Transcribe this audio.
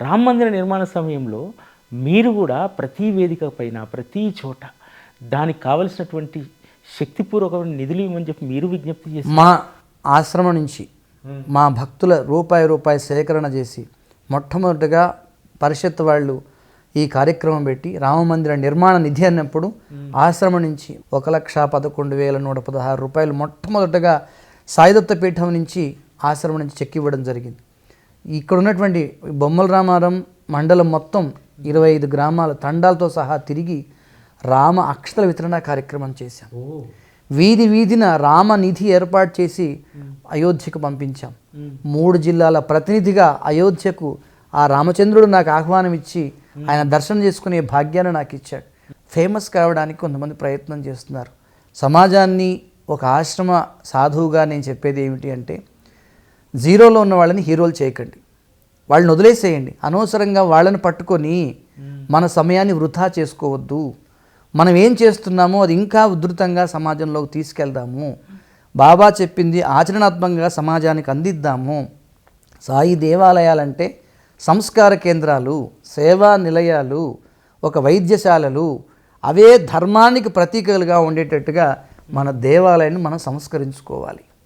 రామ మందిర నిర్మాణ సమయంలో మీరు కూడా ప్రతి వేదిక పైన ప్రతి చోట దానికి కావలసినటువంటి శక్తిపూర్వకమైన నిధులు ఇవ్వమని చెప్పి మీరు విజ్ఞప్తి చేసి మా ఆశ్రమం నుంచి మా భక్తుల రూపాయి సేకరణ చేసి మొట్టమొదటిగా పరిషత్ వాళ్ళు ఈ కార్యక్రమం పెట్టి రామమందిర నిర్మాణ నిధి అన్నప్పుడు ఆశ్రమం నుంచి 1,11,116 రూపాయలు మొట్టమొదటగా సాయిదత్త పీఠం నుంచి ఆశ్రమం నుంచి చెక్ ఇవ్వడం జరిగింది. ఇక్కడ ఉన్నటువంటి బొమ్మల రామారం మండలం మొత్తం 25 గ్రామాల తండాలతో సహా తిరిగి రామ అక్షతల వితరణ కార్యక్రమం చేశాం. వీధి వీధిన రామ నిధి ఏర్పాటు చేసి అయోధ్యకు పంపించాం. 3 జిల్లాల ప్రతినిధిగా అయోధ్యకు ఆ రామచంద్రుడు నాకు ఆహ్వానం ఇచ్చి ఆయన దర్శనం చేసుకునే భాగ్యాన్ని నాకు ఇచ్చాడు. ఫేమస్ కావడానికి కొంతమంది ప్రయత్నం చేస్తున్నారు. సమాజాన్ని ఒక ఆశ్రమ సాధువుగా నేను చెప్పేది ఏమిటి అంటే, జీరోలో ఉన్న వాళ్ళని హీరోలు చేయకండి, వాళ్ళని వదిలేసేయండి. అనవసరంగా వాళ్ళని పట్టుకొని మన సమయాన్ని వృధా చేసుకోవద్దు. మనం ఏం చేస్తున్నామో అది ఇంకా ఉధృతంగా సమాజంలోకి తీసుకెళ్దాము. బాబా చెప్పింది ఆచరణాత్మకంగా సమాజానికి అందిద్దాము. సాయి దేవాలయాలంటే సంస్కార కేంద్రాలు, సేవా నిలయాలు, ఒక వైద్యశాలలు, అవే ధర్మానికి ప్రతీకలుగా ఉండేటట్టుగా మన దేవాలయాన్ని మనం సంస్కరించుకోవాలి.